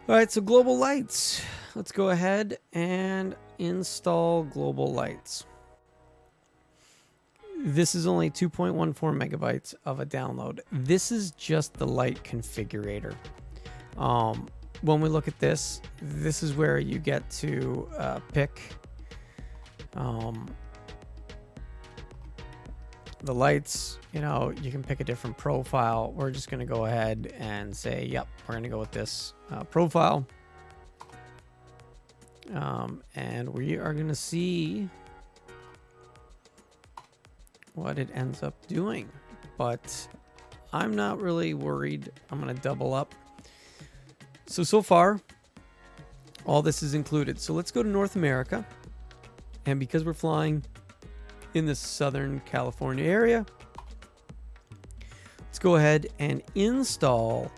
All right, so global lights. Let's go ahead and install global lights. This is only 2.14 megabytes of a download. This is just the light configurator. When we look at this, this is where you get to pick the lights. You know, you can pick a different profile. We're just going to go ahead and say, yep, we're going to go with this profile. And we are going to see what it ends up doing. But I'm not really worried. I'm going to double up. So far, all this is included. So let's go to North America. And because we're flying in the Southern California area, let's go ahead and install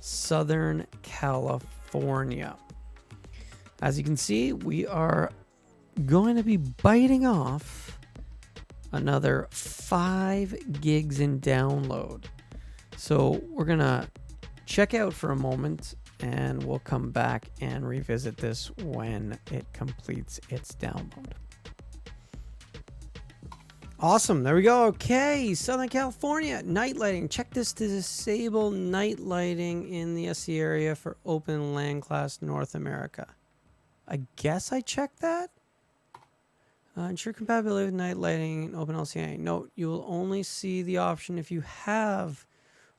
Southern California. As you can see, we are going to be biting off another 5 gigs in download. So we're going to check out for a moment, and we'll come back and revisit this when it completes its download. Awesome. There we go. Okay. Southern California night lighting. Check this to disable night lighting in the SC area for open land class North America. I guess I checked that. Ensure compatibility with night lighting in open LCA. Note, you will only see the option if you have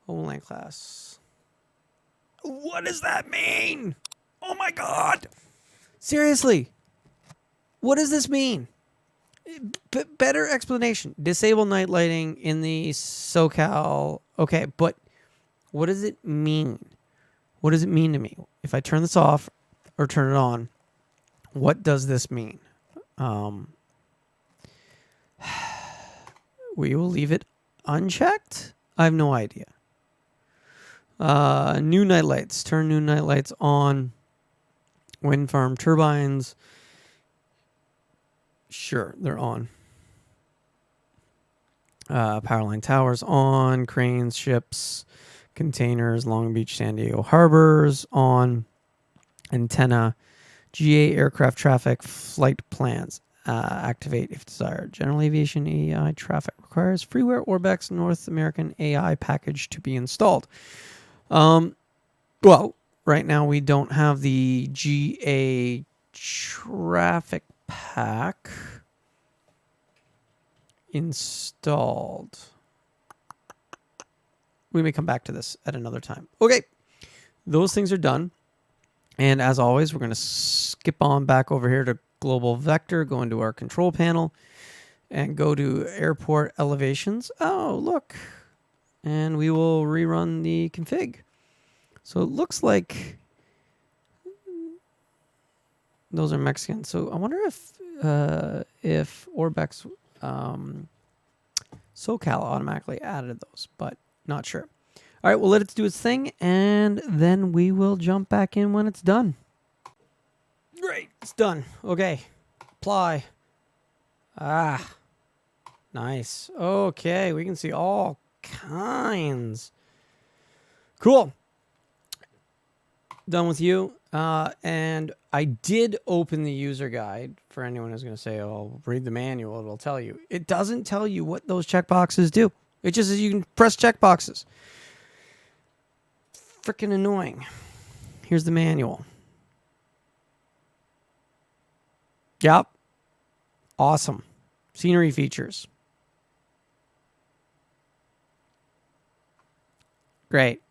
open land class. What does that mean? Oh my God. Seriously. What does this mean? Better explanation. Disable night lighting in the SoCal. Okay, but what does it mean? What does it mean to me? If I turn this off or turn it on, what does this mean? We will leave it unchecked. I have no idea. New night lights. Turn new night lights on. Wind farm turbines. Sure, they're on. Power line towers on. Cranes, ships, containers, Long Beach, San Diego harbors on. Antenna, GA aircraft traffic, flight plans. Activate if desired. General aviation AI traffic requires freeware ORBX North American AI package to be installed. Well, right now we don't have the GA traffic pack installed. We may come back to this at another time. Okay, those things are done. And as always, we're going to skip on back over here to Global Vector, go into our control panel, and go to airport elevations. Oh, look. And we will rerun the config. So it looks like those are Mexican. So I wonder if ORBX SoCal automatically added those, but not sure. All right, we'll let it do its thing, and then we will jump back in when it's done. Great, it's done. Okay, apply. Ah, nice. Okay, we can see all kinds. Cool. Done with you. And I did open the user guide for anyone who's going to say, oh, read the manual. It'll tell you. It doesn't tell you what those checkboxes do. It just says you can press checkboxes. Freaking annoying. Here's the manual. Yep. Awesome. Scenery features. Great.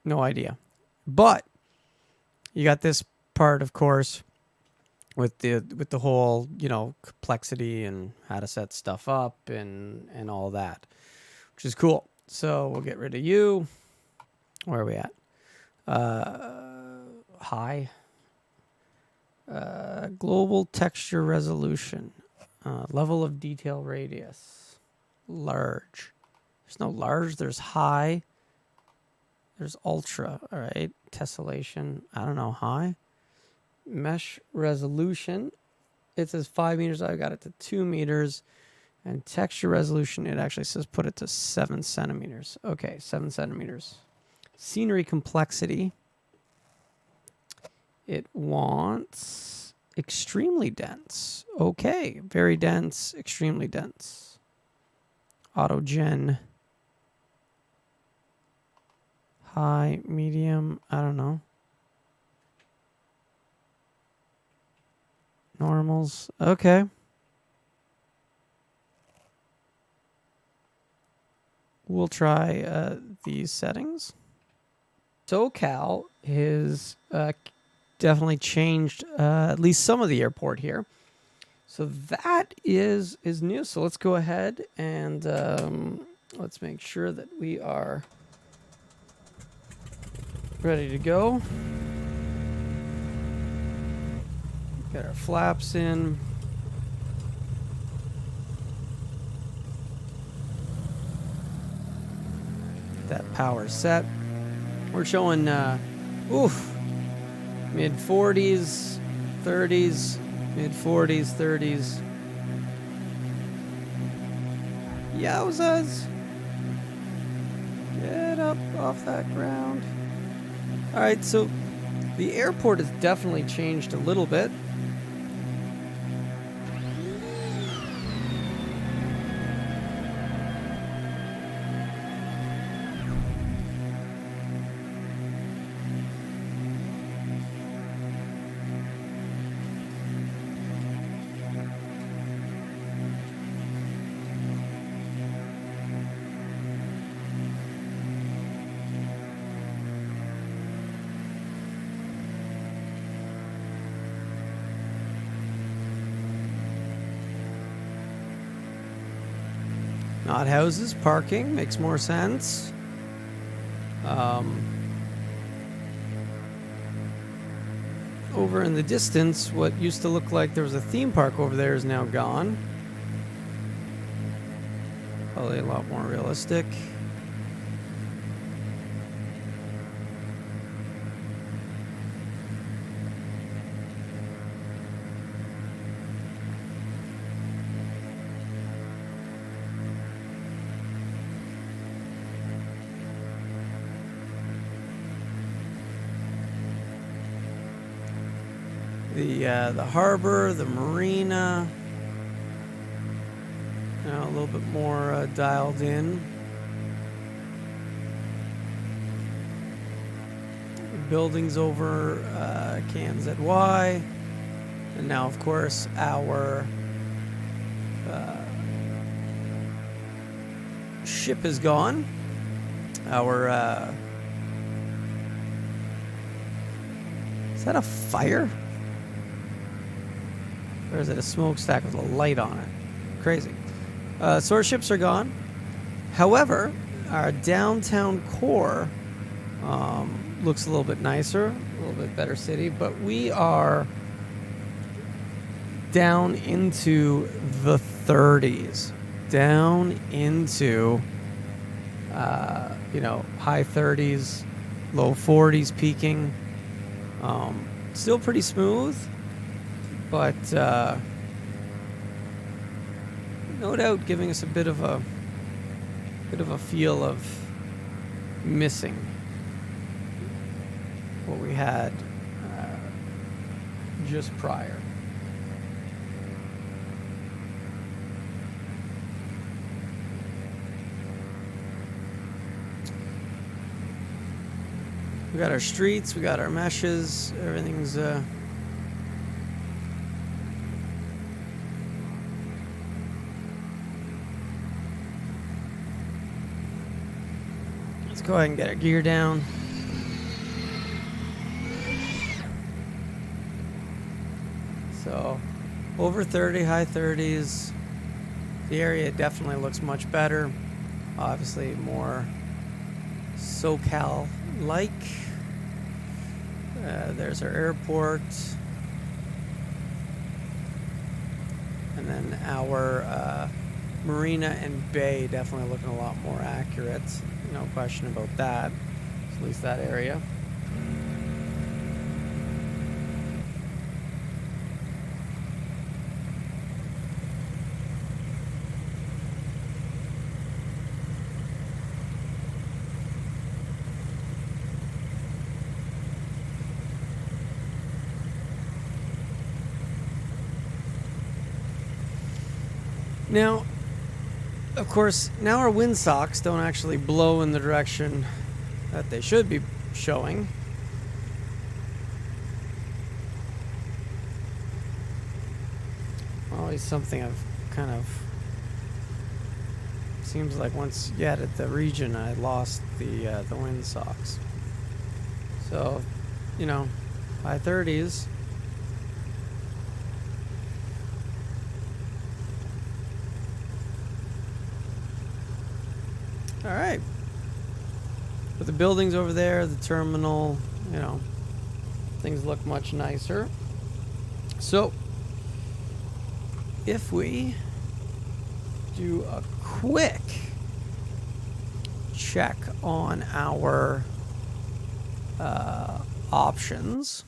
No idea. But you got this part, of course, with the whole, you know, complexity and how to set stuff up and all that, which is cool. So we'll get rid of you. Where are we at? High. Global texture resolution. Level of detail radius. Large. There's no large. There's high. There's ultra. All right. Tessellation. I don't know. High. Mesh resolution. It says 5 meters. I got it to 2 meters. And texture resolution, it actually says put it to 7 centimeters. Okay, 7 centimeters. Scenery complexity. It wants extremely dense. Okay, very dense, extremely dense. Auto gen. High, medium, I don't know. Normals, okay. We'll try these settings. SoCal has definitely changed at least some of the airport here. So that is new. So let's go ahead and let's make sure that we are ready to go. Got our flaps in. That power set. We're showing mid 40s, 30s, mid 40s, 30s. Yowzas. Get up off that ground. All right, so the airport has definitely changed a little bit. Not houses, parking makes more sense. Over in the distance, what used to look like there was a theme park over there is now gone. Probably a lot more realistic. The harbor, the marina, a little bit more dialed in. The buildings over KNZY, and now of course our ship is gone. Our is that a fire? Or is it a smokestack with a light on it? Crazy. So our ships are gone. However, our downtown core looks a little bit nicer, a little bit better city, but we are down into the 30s. Down into, high 30s, low 40s peaking. Still pretty smooth. But no doubt giving us a bit of a feel of missing what we had just prior. We got our streets, we got our meshes, everything's go ahead and get our gear down. So, over 30, high 30s. The area definitely looks much better. Obviously, more SoCal-like. There's our airport. And then our marina and bay definitely looking a lot more accurate. No question about that. At least that area. Now, of course, now our windsocks don't actually blow in the direction that they should be showing. Always something I've kind of... Seems like once you added the region, I lost the windsocks. So, you know, high 30s. All right. With the buildings over there, the terminal, you know, things look much nicer. So, if we do a quick check on our options.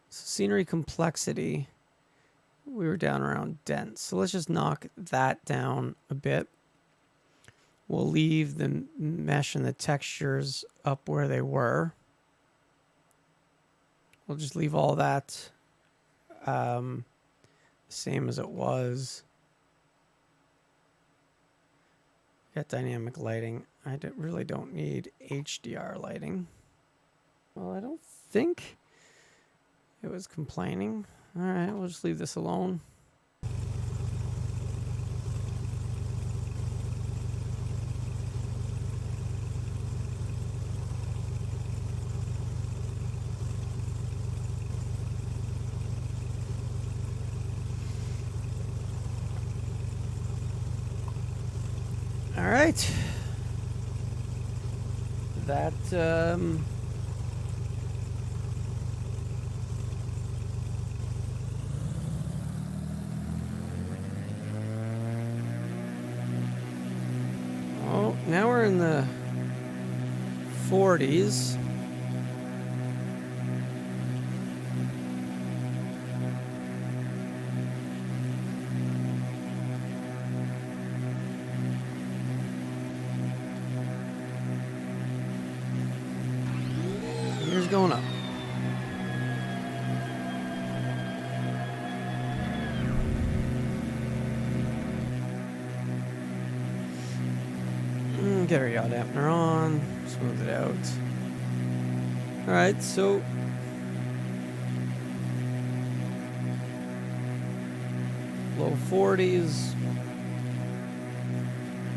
So scenery complexity, we were down around dense. So let's just knock that down a bit. We'll leave the mesh and the textures up where they were. We'll just leave all that same as it was. Got dynamic lighting. I really don't need HDR lighting. Well, I don't think it was complaining. All right, we'll just leave this alone. All right. That oh, now we're in the 40s. Here's going up. Get our yaw dampener on, smooth it out. All right, so low 40s,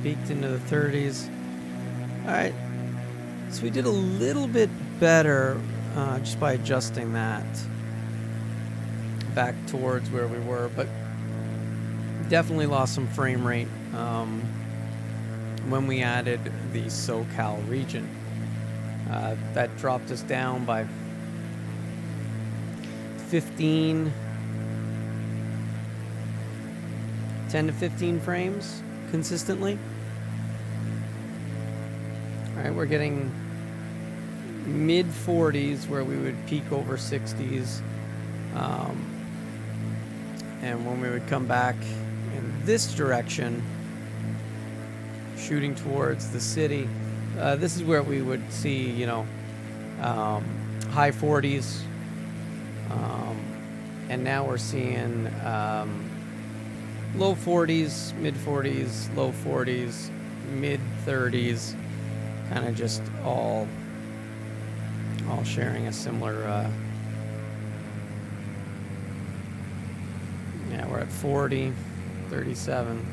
peaked into the 30s. All right, so we did a little bit better just by adjusting that back towards where we were, but definitely lost some frame rate when we added the SoCal region. That dropped us down by 10 to 15 frames consistently. All right, we're getting mid 40s where we would peak over 60s. And when we would come back in this direction, shooting towards the city, this is where we would see, you know, high 40s. And now we're seeing low 40s, mid 40s, low 40s, mid 30s, kind of just all sharing a similar, yeah, we're at 40, 37.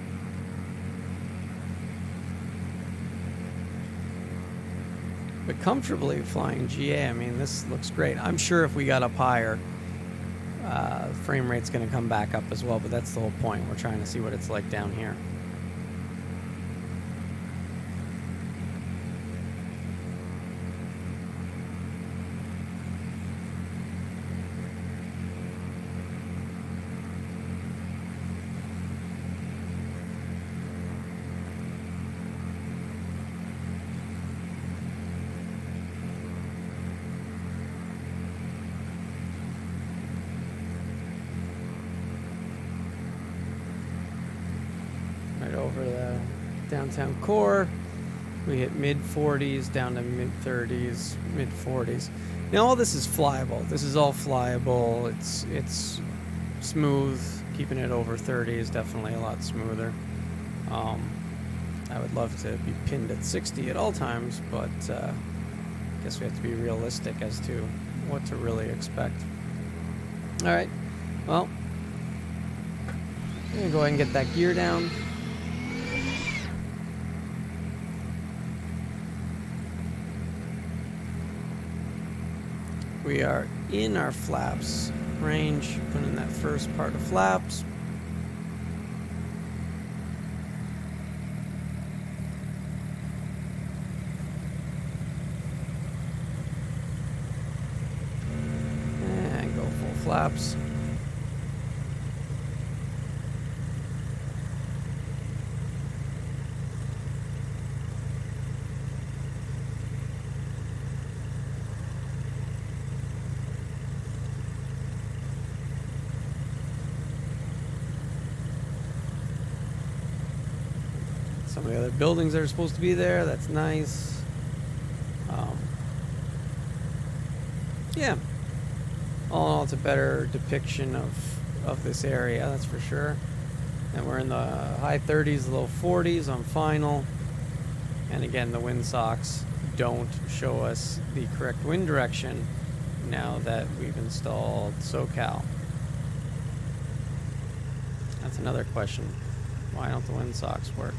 But comfortably flying GA, I mean, this looks great. I'm sure if we got up higher, frame rate's going to come back up as well, but that's the whole point. We're trying to see what it's like down here. Right over the downtown core. We hit mid 40s down to mid 30s, mid 40s. Now all this is flyable. This is all flyable. It's smooth. Keeping it over 30 is definitely a lot smoother. I would love to be pinned at 60 at all times, but I guess we have to be realistic as to what to really expect. All right, well, I'm gonna go ahead and get that gear down. We are in our flaps range, putting in that first part of flaps. And go full flaps. Some of the other buildings that are supposed to be there, that's nice. Yeah, all in all, it's a better depiction of this area, that's for sure. And we're in the high 30s, low 40s on final. And again, the windsocks don't show us the correct wind direction now that we've installed SoCal. That's another question. Why don't the windsocks work?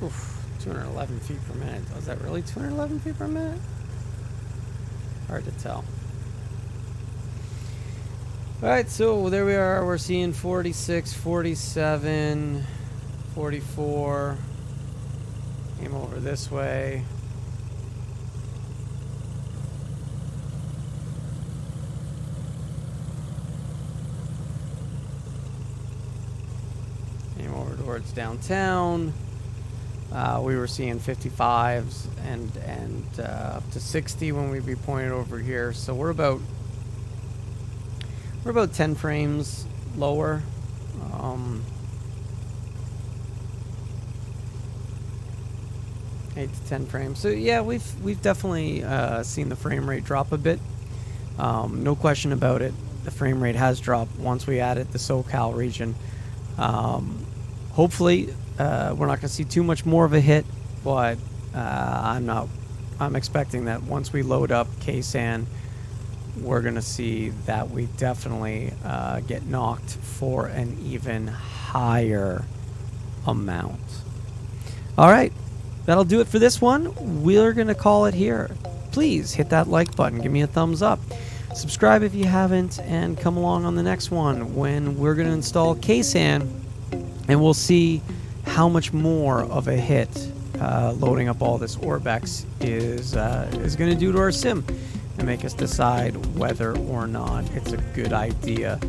Oof, 211 feet per minute. Was that really 211 feet per minute? Hard to tell. Alright, so there we are. We're seeing 46, 47, 44. Came over this way. Came over towards downtown. We were seeing 55s and up to 60 when we'd be pointed over here. So we're about 10 frames lower. 8 to 10 frames. So yeah, we've definitely seen the frame rate drop a bit. No question about it. The frame rate has dropped once we added the SoCal region. Hopefully, we're not going to see too much more of a hit, but I'm expecting that once we load up KSAN, we're going to see that we definitely get knocked for an even higher amount. All right, that'll do it for this one. We're going to call it here. Please hit that like button. Give me a thumbs up. Subscribe if you haven't, and come along on the next one when we're going to install KSAN, and we'll see how much more of a hit loading up all this ORBX is going to do to our sim, and make us decide whether or not it's a good idea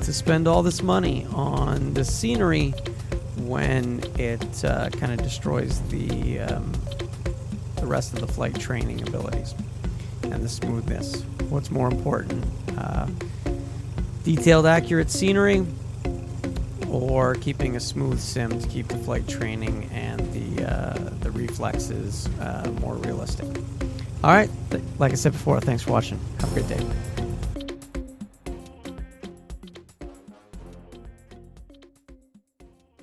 to spend all this money on the scenery when it kind of destroys the rest of the flight training abilities and the smoothness. What's more important, detailed, accurate scenery, or keeping a smooth sim to keep the flight training and the reflexes more realistic? All right, like I said before, thanks for watching. Have a great day.